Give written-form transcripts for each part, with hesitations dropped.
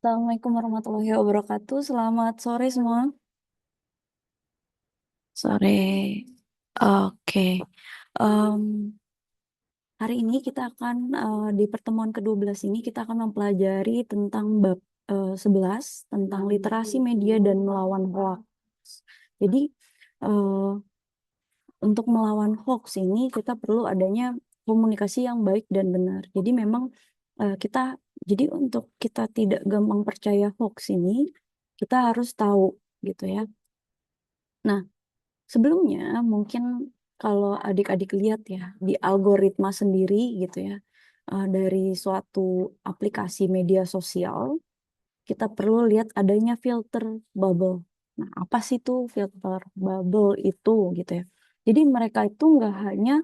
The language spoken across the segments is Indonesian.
Assalamualaikum warahmatullahi wabarakatuh. Selamat sore semua. Sore. Oke. Em, Hari ini kita akan di pertemuan ke-12 ini kita akan mempelajari tentang bab 11 tentang literasi media dan melawan hoax. Jadi eh, untuk melawan hoax ini kita perlu adanya komunikasi yang baik dan benar. Jadi memang jadi untuk kita tidak gampang percaya hoax ini, kita harus tahu gitu ya. Nah, sebelumnya mungkin kalau adik-adik lihat ya di algoritma sendiri gitu ya, dari suatu aplikasi media sosial, kita perlu lihat adanya filter bubble. Nah, apa sih tuh filter bubble itu gitu ya? Jadi mereka itu nggak hanya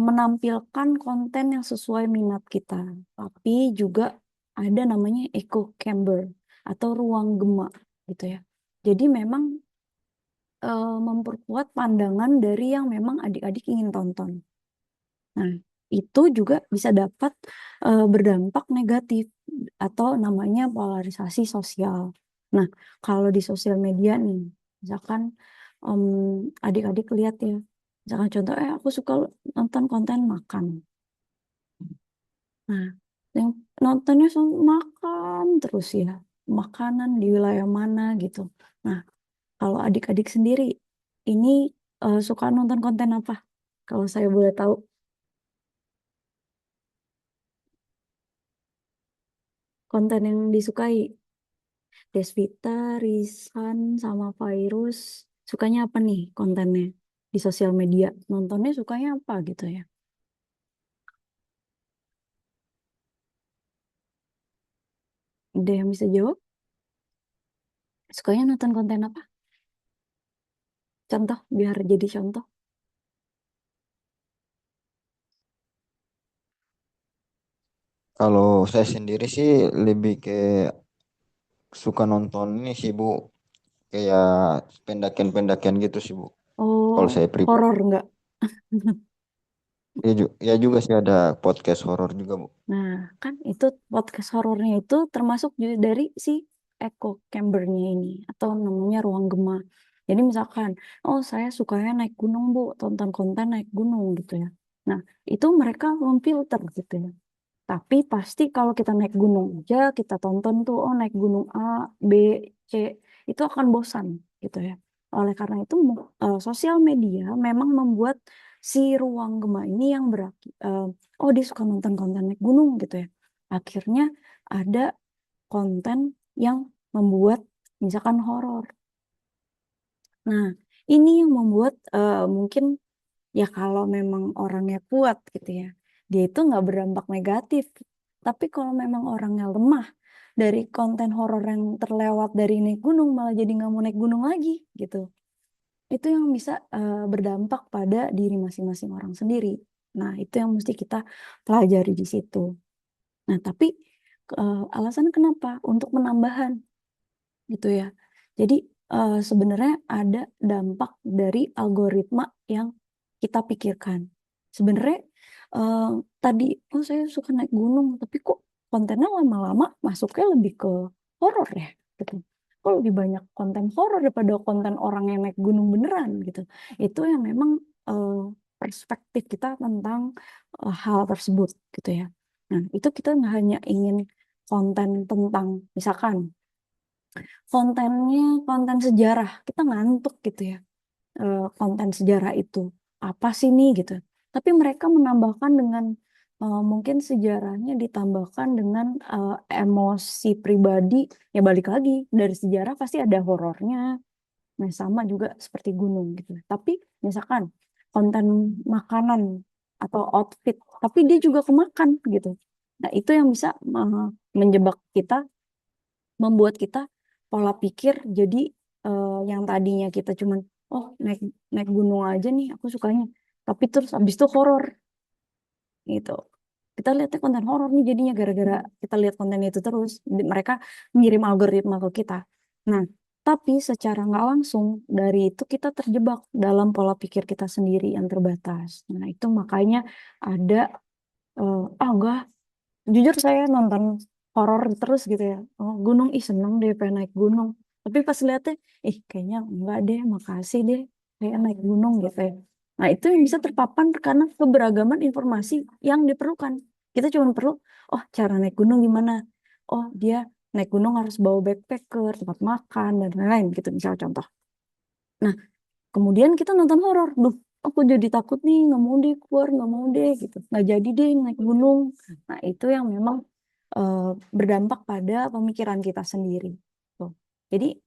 menampilkan konten yang sesuai minat kita, tapi juga ada namanya echo chamber atau ruang gema gitu ya. Jadi memang memperkuat pandangan dari yang memang adik-adik ingin tonton. Nah, itu juga bisa dapat berdampak negatif atau namanya polarisasi sosial. Nah, kalau di sosial media nih, misalkan em, adik-adik lihat ya, misalkan contoh, aku suka nonton konten makan. Nah, yang nontonnya makan terus ya, makanan di wilayah mana gitu. Nah, kalau adik-adik sendiri, ini suka nonton konten apa? Kalau saya boleh tahu, konten yang disukai, Desvita, Risan, sama Virus, sukanya apa nih kontennya di sosial media? Nontonnya sukanya apa gitu ya? Ada yang bisa jawab? Sukanya nonton konten apa? Contoh, biar jadi contoh. Kalau saya sendiri sih lebih ke suka nonton ini sih Bu, kayak pendakian-pendakian gitu sih Bu. Kalau Oh, saya pribadi. horor nggak? Ya juga sih ada podcast horor juga Bu. Nah, kan itu podcast horornya itu termasuk juga dari si echo chambernya ini atau namanya ruang gema. Jadi misalkan, oh saya sukanya naik gunung Bu, tonton konten naik gunung gitu ya. Nah, itu mereka memfilter gitu ya. Tapi pasti kalau kita naik gunung aja, kita tonton tuh, oh naik gunung A, B, C, itu akan bosan gitu ya. Oleh karena itu, sosial media memang membuat si ruang gema ini yang oh dia suka nonton konten naik gunung gitu ya. Akhirnya ada konten yang membuat misalkan horor. Nah, ini yang membuat mungkin ya kalau memang orangnya kuat gitu ya, dia itu nggak berdampak negatif. Tapi kalau memang orangnya lemah dari konten horor yang terlewat dari naik gunung malah jadi nggak mau naik gunung lagi gitu. Itu yang bisa berdampak pada diri masing-masing orang sendiri. Nah, itu yang mesti kita pelajari di situ. Nah, tapi alasan kenapa? Untuk penambahan gitu ya. Jadi sebenarnya ada dampak dari algoritma yang kita pikirkan. Sebenarnya eh, tadi, oh saya suka naik gunung, tapi kok kontennya lama-lama masuknya lebih ke horor ya, gitu. Kok lebih banyak konten horor daripada konten orang yang naik gunung beneran gitu. Itu yang memang eh, perspektif kita tentang hal tersebut gitu ya. Nah, itu kita nggak hanya ingin konten tentang misalkan kontennya konten sejarah kita ngantuk gitu ya, konten sejarah itu apa sih nih gitu, tapi mereka menambahkan dengan mungkin sejarahnya ditambahkan dengan emosi pribadi, ya balik lagi dari sejarah pasti ada horornya. Nah, sama juga seperti gunung gitu, tapi misalkan konten makanan atau outfit tapi dia juga kemakan gitu. Nah, itu yang bisa menjebak kita, membuat kita pola pikir jadi yang tadinya kita cuman oh naik naik gunung aja nih aku sukanya, tapi terus abis itu horor gitu. Kita lihatnya konten horor nih jadinya gara-gara kita lihat konten itu terus mereka ngirim algoritma ke kita. Nah, tapi secara nggak langsung dari itu kita terjebak dalam pola pikir kita sendiri yang terbatas. Nah, itu makanya ada enggak, jujur saya nonton horor terus gitu ya. Oh, gunung, ih seneng deh pengen naik gunung. Tapi pas lihatnya, ih kayaknya enggak deh, makasih deh, kayak naik gunung gitu ya. Nah, itu yang bisa terpapan karena keberagaman informasi yang diperlukan. Kita cuma perlu, oh cara naik gunung gimana? Oh dia naik gunung harus bawa backpacker, tempat makan, dan lain-lain gitu misal contoh. Nah, kemudian kita nonton horor. Duh, aku jadi takut nih, nggak mau deh keluar, nggak mau deh gitu. Nggak jadi deh naik gunung. Nah, itu yang memang eh, berdampak pada pemikiran kita sendiri. Tuh. Jadi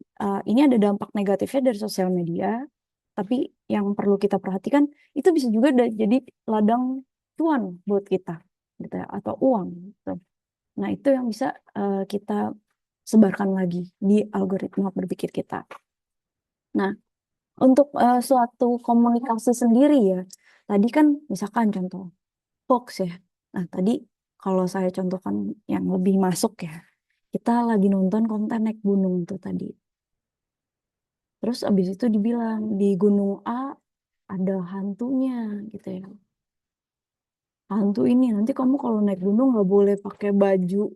ini ada dampak negatifnya dari sosial media, tapi yang perlu kita perhatikan itu bisa juga jadi ladang cuan buat kita, gitu ya, atau uang. Gitu. Nah, itu yang bisa kita sebarkan lagi di algoritma berpikir kita. Nah, untuk suatu komunikasi sendiri ya, tadi kan misalkan contoh hoax ya. Nah, tadi kalau saya contohkan yang lebih masuk ya, kita lagi nonton konten naik gunung tuh tadi. Terus abis itu dibilang di gunung A ada hantunya gitu ya. Hantu ini nanti kamu kalau naik gunung nggak boleh pakai baju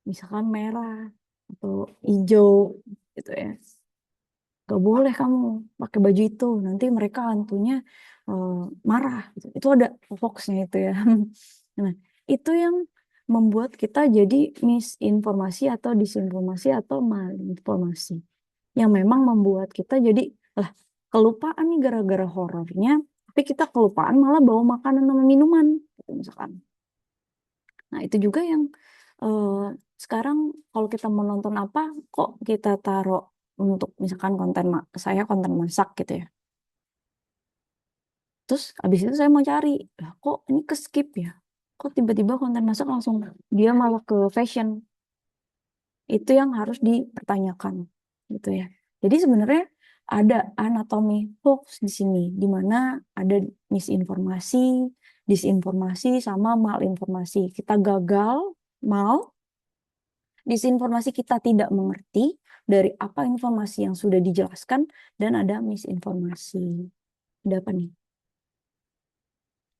misalkan merah atau hijau gitu ya. Gak boleh kamu pakai baju itu, nanti mereka hantunya eh, marah gitu. Itu ada hoaxnya itu ya. Nah, itu yang membuat kita jadi misinformasi atau disinformasi atau malinformasi, yang memang membuat kita jadi lah kelupaan nih gara-gara horornya, tapi kita kelupaan malah bawa makanan sama minuman gitu misalkan. Nah, itu juga yang eh, sekarang kalau kita mau nonton apa, kok kita taruh untuk misalkan saya konten masak gitu ya. Terus abis itu saya mau cari, lah kok ini ke skip ya? Kok tiba-tiba konten masak langsung dia malah ke fashion. Itu yang harus dipertanyakan gitu ya. Jadi sebenarnya ada anatomi hoax di sini, di mana ada misinformasi, disinformasi, sama malinformasi. Kita gagal, mal, disinformasi kita tidak mengerti dari apa informasi yang sudah dijelaskan, dan ada misinformasi. Ada apa nih?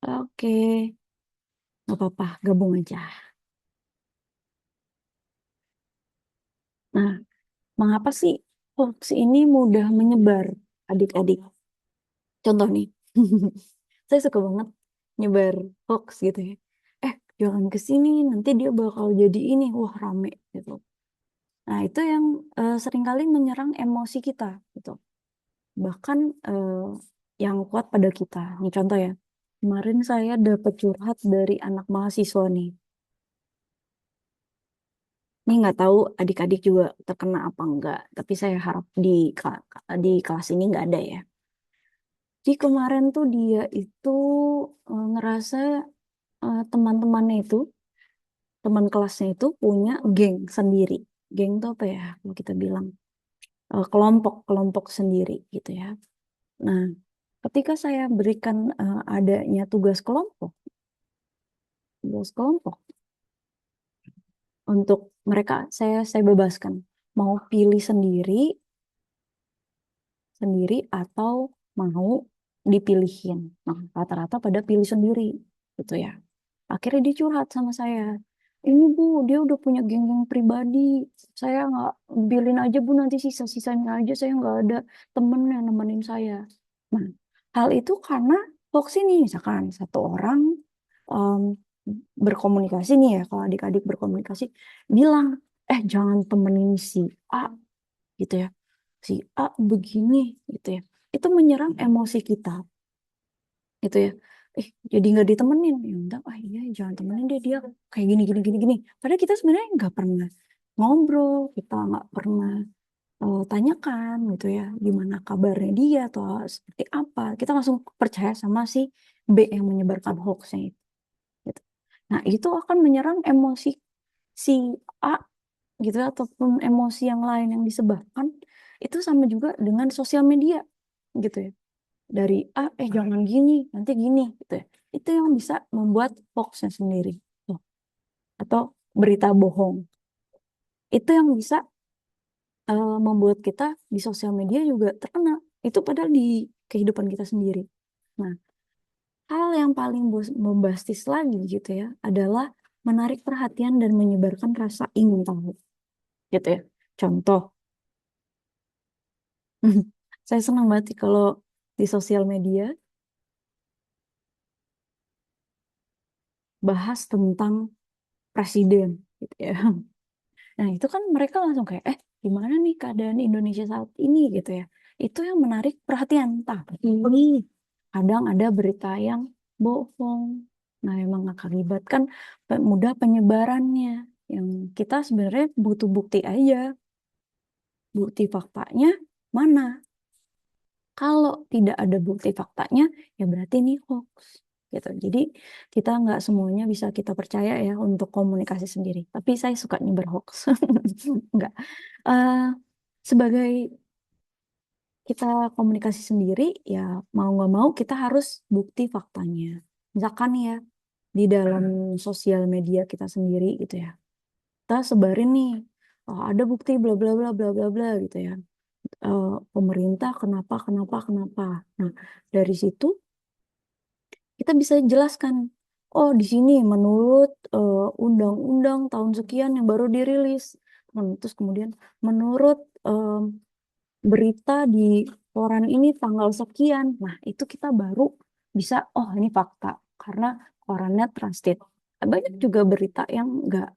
Oke, nggak apa-apa, gabung aja. Nah, mengapa sih hoax ini mudah menyebar, adik-adik? Contoh nih, saya suka banget nyebar hoax gitu ya. Jangan ke sini, nanti dia bakal jadi ini, wah rame gitu. Nah, itu yang seringkali menyerang emosi kita gitu. Bahkan yang kuat pada kita. Nih contoh ya, kemarin saya dapat curhat dari anak mahasiswa nih. Ini nggak tahu adik-adik juga terkena apa enggak, tapi saya harap di kelas ini nggak ada ya. Jadi kemarin tuh dia itu ngerasa teman-temannya itu, teman kelasnya itu punya geng sendiri. Geng itu apa ya? Kalau kita bilang kelompok-kelompok sendiri gitu ya. Nah, ketika saya berikan adanya tugas kelompok untuk mereka, saya bebaskan mau pilih sendiri atau mau dipilihin. Nah, rata-rata pada pilih sendiri gitu ya. Akhirnya dia curhat sama saya. Ini Bu, dia udah punya geng-geng pribadi. Saya nggak bilin aja Bu, nanti sisa-sisanya aja saya nggak ada temen yang nemenin saya. Nah, hal itu karena hoax ini, misalkan satu orang em, berkomunikasi nih ya, kalau adik-adik berkomunikasi, bilang, jangan temenin si A gitu ya. Si A begini gitu ya. Itu menyerang emosi kita gitu ya. Jadi nggak ditemenin. Ya udah, iya jangan temenin dia kayak gini gini gini gini. Padahal kita sebenarnya nggak pernah ngobrol, kita nggak pernah tanyakan gitu ya, gimana kabarnya dia atau seperti apa. Kita langsung percaya sama si B yang menyebarkan hoaxnya itu. Gitu. Nah, itu akan menyerang emosi si A gitu ya, ataupun emosi yang lain yang disebarkan. Itu sama juga dengan sosial media gitu ya. Dari A, jangan gini, nanti gini gitu ya. Itu yang bisa membuat hoaxnya sendiri. Tuh. Atau berita bohong. Itu yang bisa membuat kita di sosial media juga terkena. Itu padahal di kehidupan kita sendiri. Nah, hal yang paling bombastis lagi gitu ya adalah menarik perhatian dan menyebarkan rasa ingin tahu, gitu ya. Contoh, saya senang banget sih kalau di sosial media bahas tentang presiden, gitu ya. Nah, itu kan mereka langsung kayak, gimana nih keadaan Indonesia saat ini gitu ya. Itu yang menarik perhatian. Tapi kadang ada berita yang bohong. Nah, emang mengakibatkan mudah penyebarannya. Yang kita sebenarnya butuh bukti aja. Bukti faktanya mana? Kalau tidak ada bukti faktanya, ya berarti ini hoax. Gitu. Jadi kita nggak semuanya bisa kita percaya ya untuk komunikasi sendiri. Tapi saya suka nyebar hoax. Nggak. Eh, sebagai kita komunikasi sendiri, ya mau nggak mau kita harus bukti faktanya. Misalkan nih ya, di dalam sosial media kita sendiri gitu ya. Kita sebarin nih, oh, ada bukti bla bla bla bla bla bla gitu ya. Pemerintah kenapa kenapa kenapa. Nah, dari situ kita bisa jelaskan, oh di sini menurut undang-undang tahun sekian yang baru dirilis. Terus kemudian menurut berita di koran ini tanggal sekian. Nah, itu kita baru bisa, oh ini fakta karena korannya trusted. Banyak juga berita yang nggak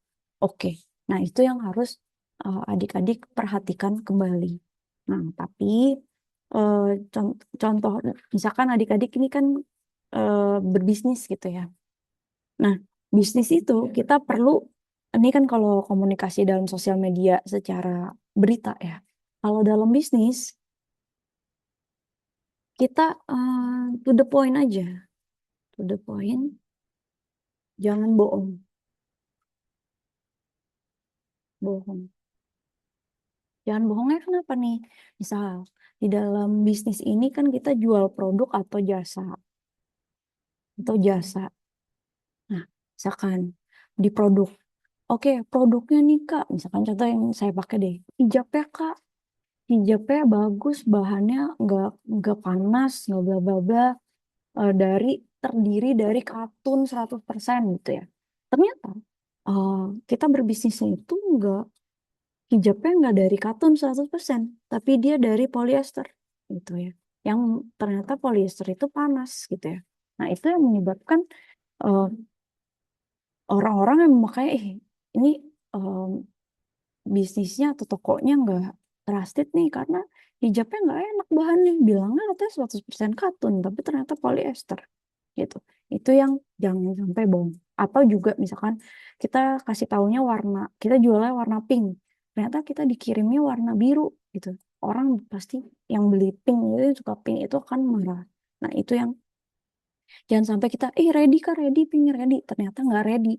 oke. Nah, itu yang harus adik-adik perhatikan kembali. Nah, tapi eh, contoh, misalkan adik-adik ini kan berbisnis gitu ya. Nah, bisnis itu kita perlu, ini kan kalau komunikasi dalam sosial media secara berita ya. Kalau dalam bisnis, kita to the point aja. To the point, jangan bohong. Bohong. Jangan bohongnya kenapa nih? Misal, di dalam bisnis ini kan kita jual produk atau jasa. Atau jasa. Nah, misalkan di produk. Oke, produknya nih Kak. Misalkan contoh yang saya pakai deh. Hijabnya Kak. Hijabnya bagus, bahannya nggak panas, nggak bla bla bla. Dari terdiri dari katun 100% gitu ya. Ternyata eh, kita berbisnisnya itu hijabnya nggak dari katun 100%, tapi dia dari polyester gitu ya. Yang ternyata polyester itu panas gitu ya. Nah, itu yang menyebabkan eh, orang-orang yang memakai ini eh, bisnisnya atau tokonya nggak trusted nih karena hijabnya nggak enak bahannya. Bilangnya katanya 100% katun, tapi ternyata polyester gitu. Itu yang jangan sampai bohong. Atau juga misalkan kita kasih taunya warna, kita jualnya warna pink. Ternyata kita dikirimnya warna biru gitu. Orang pasti yang beli pink itu suka pink itu akan marah. Nah, itu yang jangan sampai kita, ready kah ready, pink ready. Ternyata nggak ready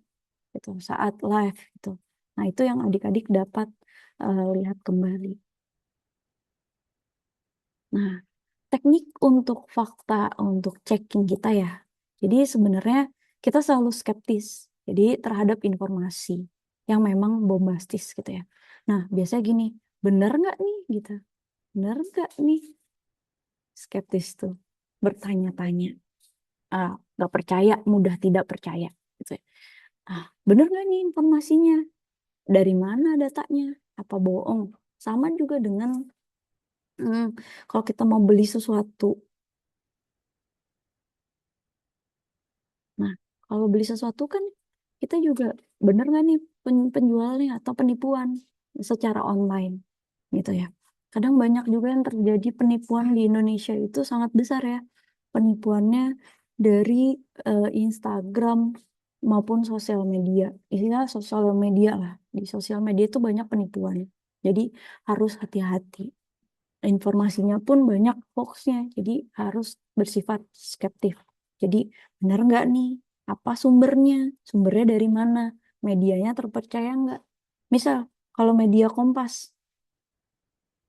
gitu saat live gitu. Nah, itu yang adik-adik dapat lihat kembali. Nah, teknik untuk fakta, untuk checking kita ya. Jadi sebenarnya kita selalu skeptis. Jadi terhadap informasi yang memang bombastis gitu ya. Nah, biasanya gini, bener nggak nih gitu? Bener nggak nih? Skeptis tuh, bertanya-tanya. Nggak percaya, mudah tidak percaya gitu ya. Bener nggak nih informasinya? Dari mana datanya? Apa bohong? Sama juga dengan hmm, kalau kita mau beli sesuatu. Nah, kalau beli sesuatu kan kita juga bener nggak nih penjualnya atau penipuan secara online gitu ya. Kadang banyak juga yang terjadi penipuan di Indonesia itu sangat besar ya. Penipuannya dari Instagram maupun sosial media. Istilah sosial media lah. Di sosial media itu banyak penipuan. Jadi harus hati-hati. Informasinya pun banyak hoaxnya, jadi harus bersifat skeptif. Jadi benar nggak nih? Apa sumbernya? Sumbernya dari mana? Medianya terpercaya nggak? Misal kalau media Kompas,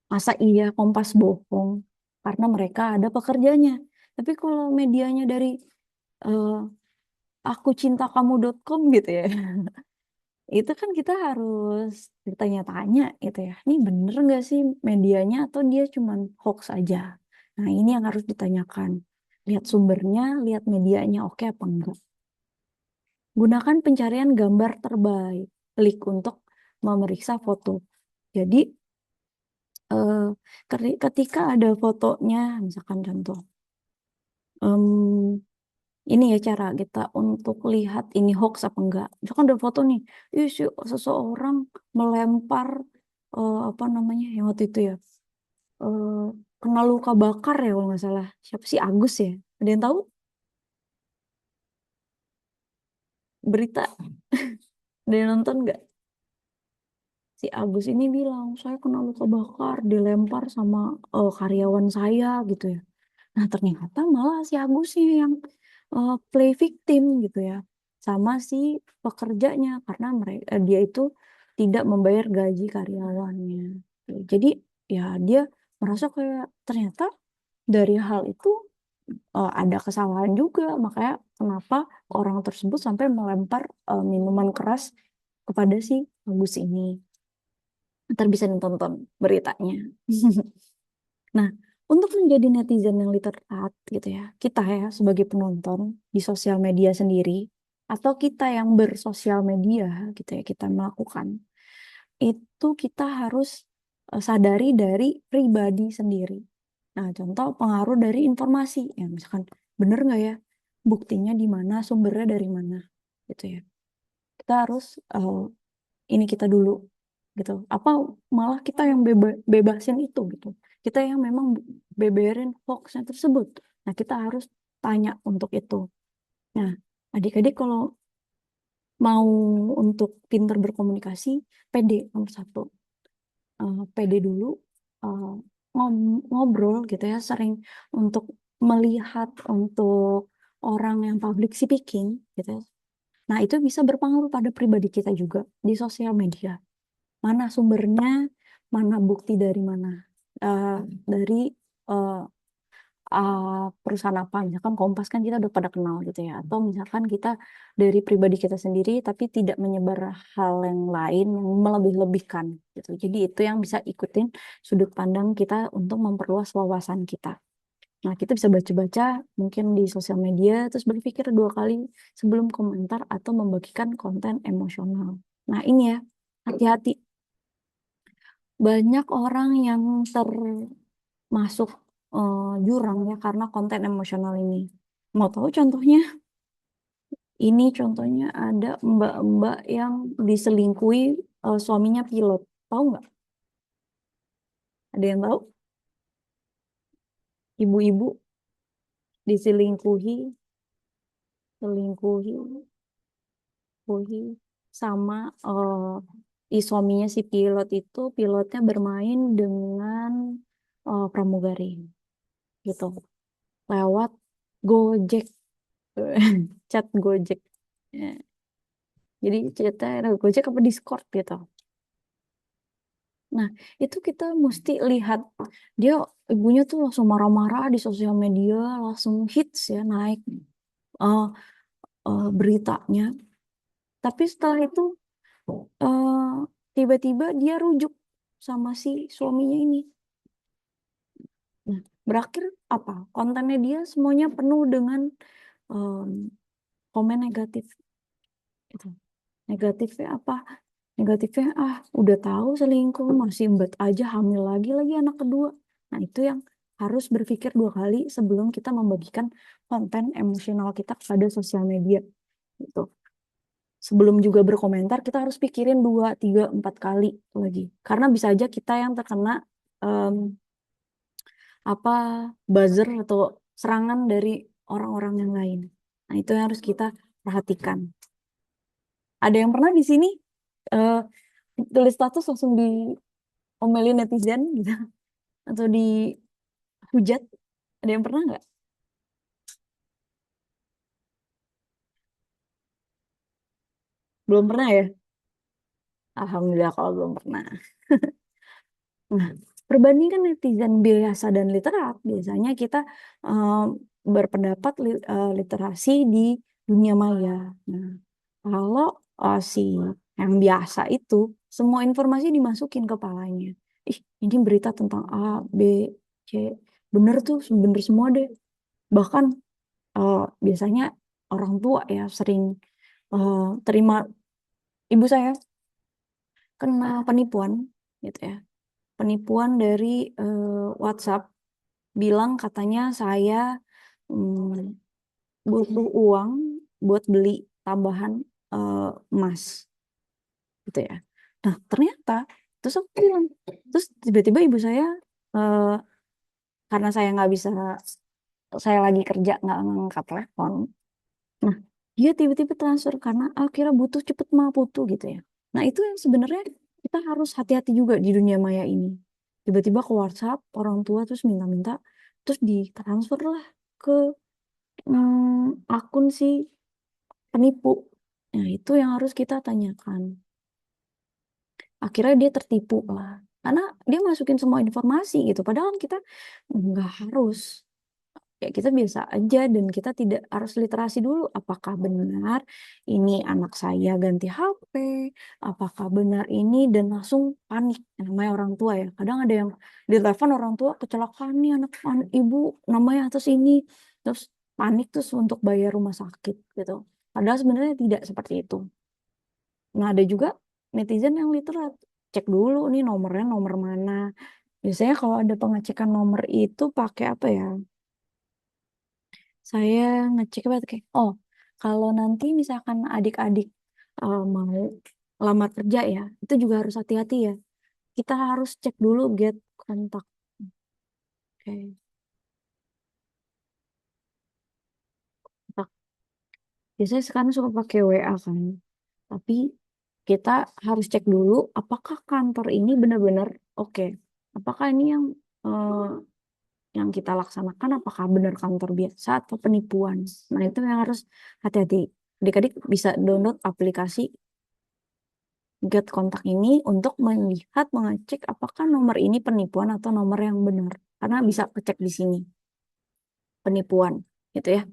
masa iya Kompas bohong? Karena mereka ada pekerjanya. Tapi kalau medianya dari eh, akucintakamu.com gitu ya, itu kan kita harus bertanya-tanya gitu ya. Ini bener nggak sih medianya atau dia cuman hoax aja? Nah, ini yang harus ditanyakan. Lihat sumbernya, lihat medianya oke apa enggak. Gunakan pencarian gambar terbaik. Klik untuk memeriksa foto. Jadi eh, ketika ada fotonya, misalkan contoh, em, ini ya cara kita untuk lihat ini hoax apa enggak. Misalkan ada foto nih, ih, seseorang melempar apa namanya yang waktu itu ya, eh, kena luka bakar ya kalau nggak salah. Siapa sih Agus ya? Ada yang tahu berita? Ada yang nonton nggak? Si Agus ini bilang saya kena luka bakar, dilempar sama karyawan saya gitu ya. Nah, ternyata malah si Agusnya yang play victim gitu ya. Sama si pekerjanya karena mereka dia itu tidak membayar gaji karyawannya. Jadi ya dia merasa kayak ternyata dari hal itu ada kesalahan juga. Makanya kenapa orang tersebut sampai melempar minuman keras kepada si Agus ini. Ntar bisa ditonton beritanya. Nah, untuk menjadi netizen yang literat gitu ya, kita ya sebagai penonton di sosial media sendiri, atau kita yang bersosial media gitu ya, kita melakukan, itu kita harus sadari dari pribadi sendiri. Nah, contoh pengaruh dari informasi, ya misalkan bener nggak ya, buktinya di mana, sumbernya dari mana, gitu ya. Kita harus ini kita dulu gitu apa malah kita yang bebasin itu gitu kita yang memang beberin hoaxnya tersebut nah kita harus tanya untuk itu nah adik-adik kalau mau untuk pintar berkomunikasi pede nomor satu. Pede dulu eh, ngobrol gitu ya sering untuk melihat untuk orang yang public speaking gitu ya. Nah itu bisa berpengaruh pada pribadi kita juga di sosial media mana sumbernya, mana bukti dari mana. Eh, dari eh, perusahaan apa, misalkan Kompas kan kita udah pada kenal gitu ya. Atau misalkan kita dari pribadi kita sendiri tapi tidak menyebar hal yang lain yang melebih-lebihkan gitu. Jadi itu yang bisa ikutin sudut pandang kita untuk memperluas wawasan kita. Nah, kita bisa baca-baca mungkin di sosial media, terus berpikir dua kali sebelum komentar atau membagikan konten emosional. Nah, ini ya, hati-hati banyak orang yang termasuk jurang ya karena konten emosional ini. Mau tahu contohnya? Ini contohnya ada mbak-mbak yang diselingkuhi suaminya pilot. Tahu nggak? Ada yang tahu? Ibu-ibu diselingkuhi, selingkuhi, selingkuhi sama suaminya si pilot itu pilotnya bermain dengan pramugari gitu lewat Gojek. Chat Gojek. Ya. Jadi chatnya ada Gojek apa Discord gitu. Nah, itu kita mesti lihat dia ibunya tuh langsung marah-marah di sosial media, langsung hits ya naik uh, beritanya. Tapi setelah itu uh, tiba-tiba dia rujuk sama si suaminya ini. Nah, berakhir apa? Kontennya dia semuanya penuh dengan um, komen negatif. Gitu. Negatifnya apa? Negatifnya, udah tahu selingkuh, masih mbet aja hamil lagi anak kedua. Nah, itu yang harus berpikir dua kali sebelum kita membagikan konten emosional kita kepada sosial media. Gitu. Sebelum juga berkomentar, kita harus pikirin dua, tiga, empat kali lagi. Karena bisa aja kita yang terkena em, apa buzzer atau serangan dari orang-orang yang lain. Nah, itu yang harus kita perhatikan. Ada yang pernah di sini eh, tulis status langsung diomelin netizen gitu atau dihujat? Ada yang pernah nggak? Belum pernah ya? Alhamdulillah kalau belum pernah. Nah, perbandingan netizen biasa dan literat, biasanya kita eh, berpendapat literasi di dunia maya. Nah, kalau si yang biasa itu, semua informasi dimasukin kepalanya. Ih, ini berita tentang A, B, C. Bener tuh, bener semua deh. Bahkan biasanya orang tua ya sering terima ibu saya kena penipuan gitu ya. Penipuan dari WhatsApp bilang katanya saya butuh uang buat beli tambahan emas gitu ya. Nah, ternyata terus aku bilang, terus tiba-tiba ibu saya eh, karena saya nggak bisa, saya lagi kerja nggak ngangkat telepon. Nah, dia tiba-tiba transfer karena kira butuh cepet mah butuh gitu ya. Nah, itu yang sebenarnya kita harus hati-hati juga di dunia maya ini. Tiba-tiba ke WhatsApp orang tua terus minta-minta, terus ditransfer lah ke akun si penipu. Nah, itu yang harus kita tanyakan. Akhirnya dia tertipu lah. Karena dia masukin semua informasi gitu. Padahal kan kita nggak harus. Ya kita biasa aja dan kita tidak harus literasi dulu. Apakah benar ini anak saya ganti HP? Apakah benar ini dan langsung panik. Yang namanya orang tua ya. Kadang ada yang di telepon orang tua kecelakaan nih anak ibu namanya atas ini. Terus panik terus untuk bayar rumah sakit gitu. Padahal sebenarnya tidak seperti itu. Nah, ada juga netizen yang literat. Cek dulu nih nomornya nomor mana. Biasanya kalau ada pengecekan nomor itu pakai apa ya? Saya ngecek banget kayak, oh, kalau nanti misalkan adik-adik mau lamar kerja ya, itu juga harus hati-hati ya. Kita harus cek dulu get kontak. Oke, kontak. Biasanya sekarang suka pakai WA kan. Tapi kita harus cek dulu apakah kantor ini benar-benar oke. Apakah ini yang kita laksanakan apakah benar kantor biasa atau penipuan. Nah, itu yang harus hati-hati. Adik-adik bisa download aplikasi Get Kontak ini untuk melihat, mengecek apakah nomor ini penipuan atau nomor yang benar. Karena bisa kecek di sini, penipuan, gitu ya.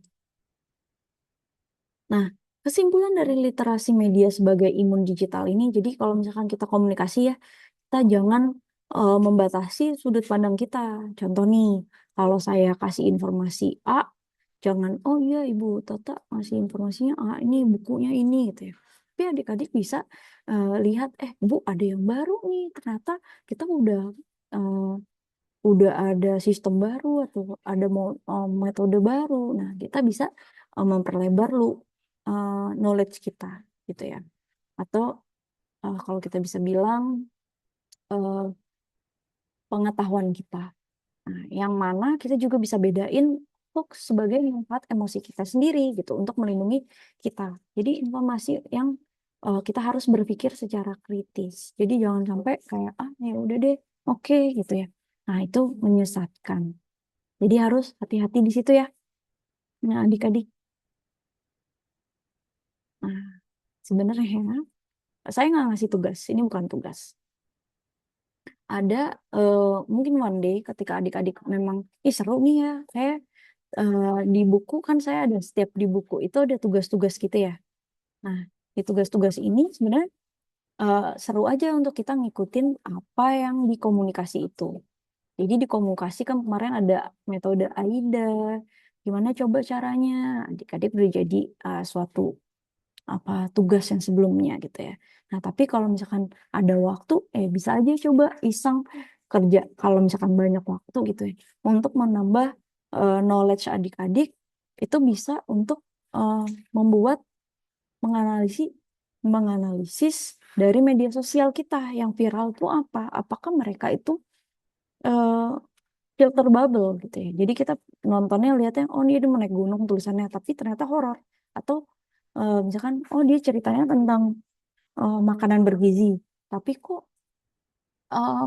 Nah, kesimpulan dari literasi media sebagai imun digital ini, jadi kalau misalkan kita komunikasi ya, kita jangan membatasi sudut pandang kita. Contoh nih, kalau saya kasih informasi A, jangan, oh iya Ibu Tata ngasih informasinya A, ini bukunya ini gitu ya. Tapi adik-adik bisa lihat, Bu ada yang baru nih, ternyata kita eh, udah ada sistem baru atau ada metode baru. Nah, kita bisa memperlebar knowledge kita gitu ya. Atau kalau kita bisa bilang eh, pengetahuan kita. Nah, yang mana kita juga bisa bedain hoax sebagai manfaat emosi kita sendiri gitu untuk melindungi kita. Jadi informasi yang kita harus berpikir secara kritis. Jadi jangan sampai kayak ya udah deh, oke gitu ya. Nah, itu menyesatkan. Jadi harus hati-hati di situ ya. Nah, adik-adik. Nah, sebenarnya saya nggak ngasih tugas. Ini bukan tugas. Ada eh, mungkin one day ketika adik-adik memang, ih seru nih ya, saya di buku kan saya ada setiap di buku itu ada tugas-tugas gitu ya. Nah, di tugas-tugas ini sebenarnya seru aja untuk kita ngikutin apa yang di komunikasi itu. Jadi di komunikasi kan kemarin ada metode AIDA, gimana coba caranya adik-adik udah jadi suatu apa tugas yang sebelumnya gitu ya. Nah, tapi kalau misalkan ada waktu, bisa aja coba iseng kerja kalau misalkan banyak waktu gitu ya untuk menambah knowledge adik-adik itu bisa untuk eh, membuat menganalisis menganalisis dari media sosial kita yang viral itu apa? Apakah mereka itu eh, filter bubble gitu ya. Jadi kita nontonnya lihatnya oh dia naik gunung tulisannya tapi ternyata horor atau misalkan oh dia ceritanya tentang makanan bergizi tapi kok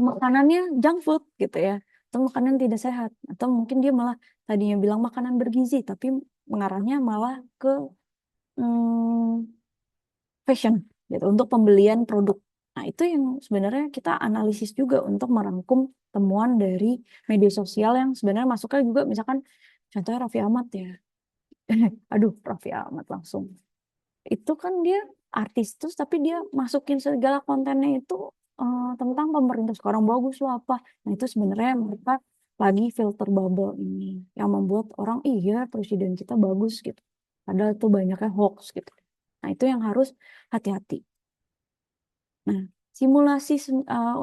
makanannya junk food gitu ya atau makanan tidak sehat atau mungkin dia malah tadinya bilang makanan bergizi tapi mengarahnya malah ke fashion gitu untuk pembelian produk. Nah, itu yang sebenarnya kita analisis juga untuk merangkum temuan dari media sosial yang sebenarnya masuknya juga misalkan contohnya Raffi Ahmad ya. Aduh, Raffi Ahmad langsung. Itu kan dia artis terus tapi dia masukin segala kontennya itu tentang pemerintah sekarang bagus loh apa. Nah, itu sebenarnya mereka lagi filter bubble ini yang membuat orang iya presiden kita bagus gitu. Padahal itu banyaknya hoax gitu. Nah, itu yang harus hati-hati. Nah, simulasi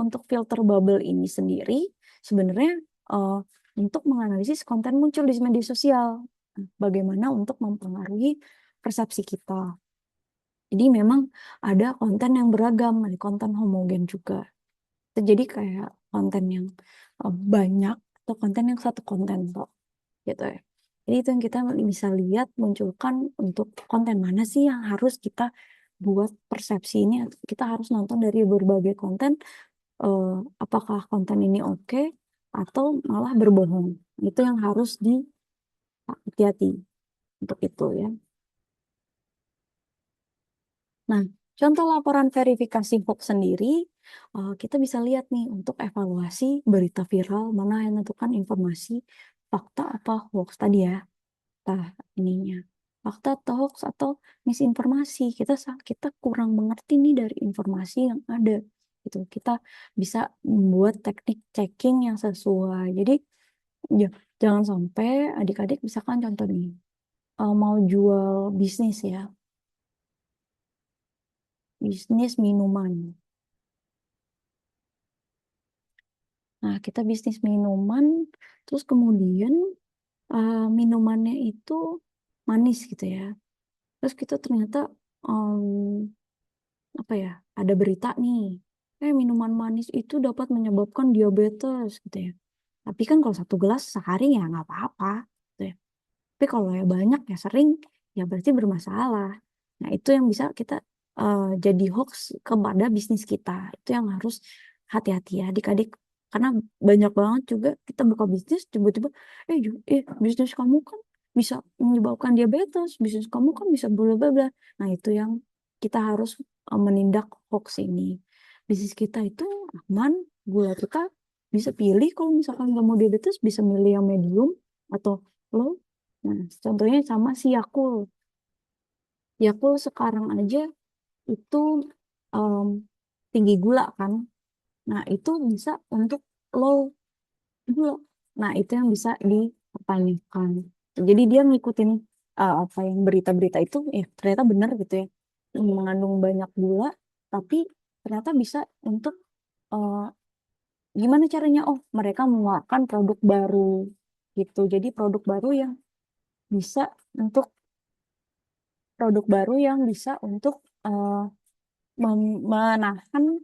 untuk filter bubble ini sendiri sebenarnya uh, untuk menganalisis konten muncul di media sosial. Nah, bagaimana untuk mempengaruhi persepsi kita. Jadi memang ada konten yang beragam, ada konten homogen juga. Jadi kayak konten yang banyak atau konten yang satu konten kok gitu ya. Jadi itu yang kita bisa lihat munculkan untuk konten mana sih yang harus kita buat persepsi ini. Kita harus nonton dari berbagai konten, eh, apakah konten ini oke atau malah berbohong. Itu yang harus hati-hati untuk itu ya. Nah, contoh laporan verifikasi hoax sendiri, kita bisa lihat nih untuk evaluasi berita viral mana yang menentukan informasi fakta apa hoax tadi ya. Nah, ininya fakta atau hoax atau misinformasi. Kita kurang mengerti nih dari informasi yang ada. Gitu. Kita bisa membuat teknik checking yang sesuai. Jadi ya, jangan sampai adik-adik misalkan contoh nih mau jual bisnis ya, bisnis minuman. Nah, kita bisnis minuman, terus kemudian minumannya itu manis gitu ya. Terus kita ternyata apa ya, ada berita nih, minuman manis itu dapat menyebabkan diabetes gitu ya. Tapi kan kalau satu gelas sehari ya nggak apa-apa gitu ya. Tapi kalau ya banyak ya sering ya berarti bermasalah. Nah itu yang bisa kita jadi hoax kepada bisnis kita. Itu yang harus hati-hati ya adik-adik. Karena banyak banget juga kita buka bisnis tiba-tiba bisnis kamu kan bisa menyebabkan diabetes, bisnis kamu kan bisa bla bla bla. Nah itu yang kita harus menindak hoax ini. Bisnis kita itu aman, gula kita bisa pilih kalau misalkan nggak mau diabetes bisa milih yang medium atau low. Nah, contohnya sama si Yakult. Yakult sekarang aja itu em, tinggi gula kan. Nah, itu bisa untuk low gula. Nah, itu yang bisa dipertanyakan. Jadi dia ngikutin apa yang berita-berita itu, ternyata benar gitu ya. Mengandung banyak gula, tapi ternyata bisa untuk eh, gimana caranya? Oh, mereka mengeluarkan produk baru gitu. Jadi bisa untuk produk baru yang bisa untuk eh, menahan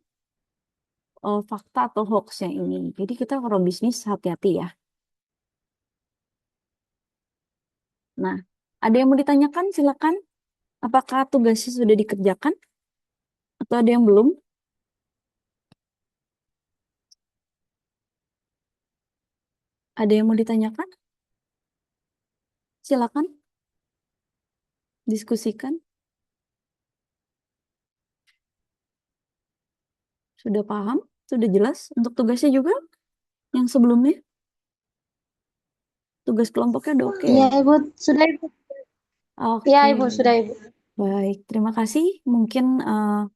fakta atau hoaxnya ini. Jadi kita kalau bisnis hati-hati ya. Nah, ada yang mau ditanyakan? Silakan. Apakah tugasnya sudah dikerjakan atau ada yang belum? Ada yang mau ditanyakan? Silakan diskusikan. Sudah paham? Sudah jelas untuk tugasnya juga? Yang sebelumnya tugas kelompoknya udah oke Iya, ya? Ibu. Sudah, Ibu. Iya, Oke. Ibu. Sudah, Ibu. Baik, terima kasih. Mungkin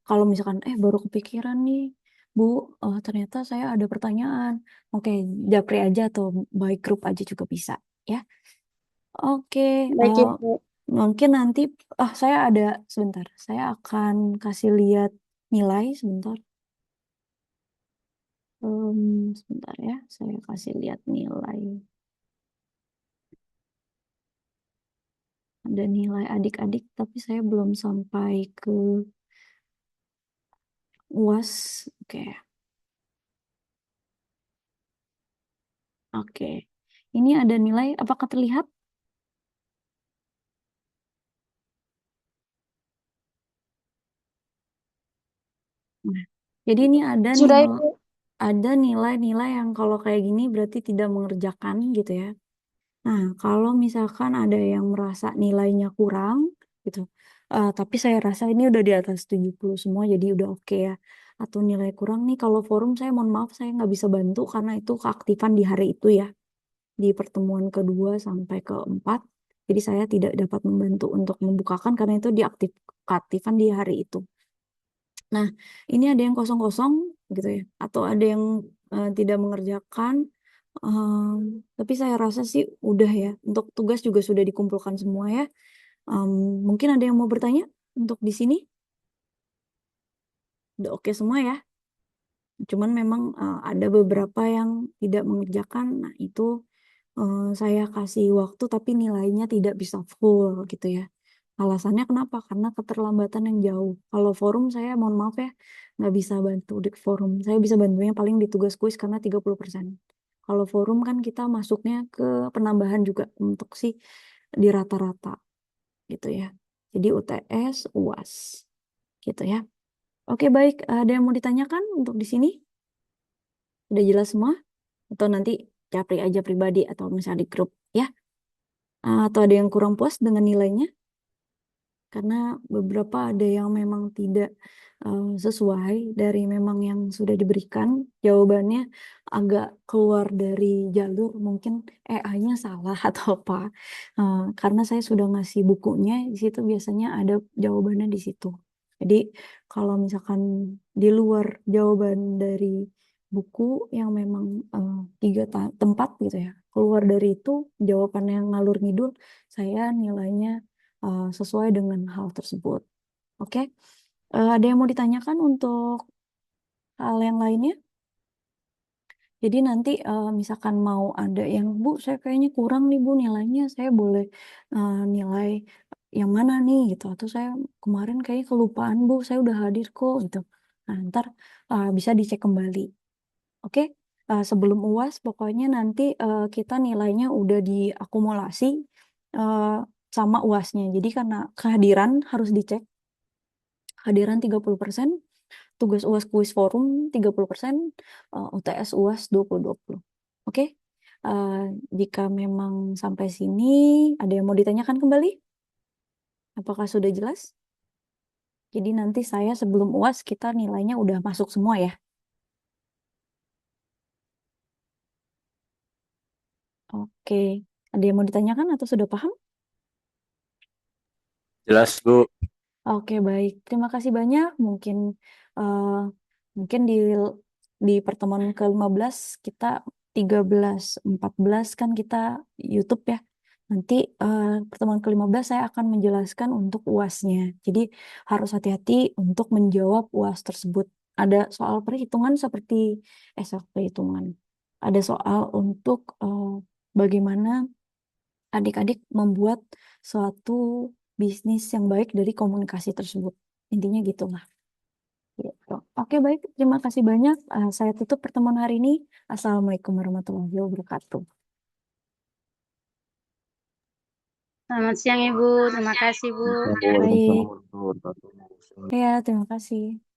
kalau misalkan baru kepikiran nih, Bu, ternyata saya ada pertanyaan. Oke, japri aja atau by group aja juga bisa, ya. Oke, Baik, eh, Ibu. mungkin nanti, saya ada sebentar. Saya akan kasih lihat nilai sebentar. Sebentar ya, saya kasih lihat nilai. Ada nilai adik-adik, tapi saya belum sampai ke UAS. Oke. Oke, ini ada nilai, apakah terlihat? Nah, jadi ini Sudah, Ibu. ada nilai-nilai yang kalau kayak gini berarti tidak mengerjakan gitu ya. Nah, kalau misalkan ada yang merasa nilainya kurang gitu, tapi saya rasa ini udah di atas 70 semua, jadi udah oke ya. Atau nilai kurang nih, kalau forum saya mohon maaf saya nggak bisa bantu karena itu keaktifan di hari itu ya, di pertemuan kedua sampai keempat. Jadi saya tidak dapat membantu untuk membukakan karena itu keaktifan di hari itu. Nah, ini ada yang kosong-kosong gitu ya, atau ada yang tidak mengerjakan. Tapi saya rasa sih udah ya. Untuk tugas juga sudah dikumpulkan semua ya. Mungkin ada yang mau bertanya? untuk di sini? Udah oke semua ya? Cuman memang ada beberapa yang tidak mengerjakan. Nah, itu saya kasih waktu tapi nilainya tidak bisa full gitu ya. Alasannya kenapa? Karena keterlambatan yang jauh. Kalau forum saya mohon maaf ya, nggak bisa bantu di forum. Saya bisa bantunya paling di tugas kuis karena 30%. Kalau forum kan kita masuknya ke penambahan juga untuk si di rata-rata gitu ya. Jadi UTS, UAS gitu ya. Oke baik, ada yang mau ditanyakan untuk di sini? Udah jelas semua? Atau nanti capri aja pribadi atau misalnya di grup ya? Atau ada yang kurang puas dengan nilainya? Karena beberapa ada yang memang tidak sesuai dari memang yang sudah diberikan jawabannya agak keluar dari jalur mungkin AI-nya salah atau apa. Karena saya sudah ngasih bukunya di situ biasanya ada jawabannya di situ. Jadi kalau misalkan di luar jawaban dari buku yang memang tiga tempat gitu ya keluar dari itu jawaban yang ngalur ngidul saya nilainya sesuai dengan hal tersebut. Oke, ada yang mau ditanyakan untuk hal yang lainnya? Jadi nanti misalkan mau ada yang, Bu, saya kayaknya kurang nih, Bu, nilainya. Saya boleh nilai yang mana nih gitu. Atau saya kemarin kayaknya kelupaan, Bu, saya udah hadir kok gitu. Nah, ntar bisa dicek kembali. Oke, sebelum UAS pokoknya nanti kita nilainya udah diakumulasi eh, sama UASnya. Jadi karena kehadiran harus dicek kehadiran 30%, tugas UAS kuis forum 30%, UTS UAS 2020. Oke? Eh, Jika memang sampai sini ada yang mau ditanyakan kembali? Apakah sudah jelas? Jadi nanti saya sebelum UAS kita nilainya udah masuk semua ya. Oke. Ada yang mau ditanyakan atau sudah paham? Jelas, Bu. Oke, baik. Terima kasih banyak. Eh, mungkin di pertemuan ke-15 kita 13 14 kan kita YouTube ya. Nanti pertemuan ke-15 saya akan menjelaskan untuk UASnya. Jadi harus hati-hati untuk menjawab UAS tersebut. Ada soal perhitungan seperti soal perhitungan. Ada soal untuk bagaimana adik-adik membuat suatu bisnis yang baik dari komunikasi tersebut. Intinya gitulah. Gitu. Oke, baik. Terima kasih banyak. Saya tutup pertemuan hari ini. Assalamualaikum warahmatullahi wabarakatuh. Selamat siang Ibu, terima kasih Bu. Baik. Waalaikumsalam warahmatullahi wabarakatuh. Ya, terima kasih.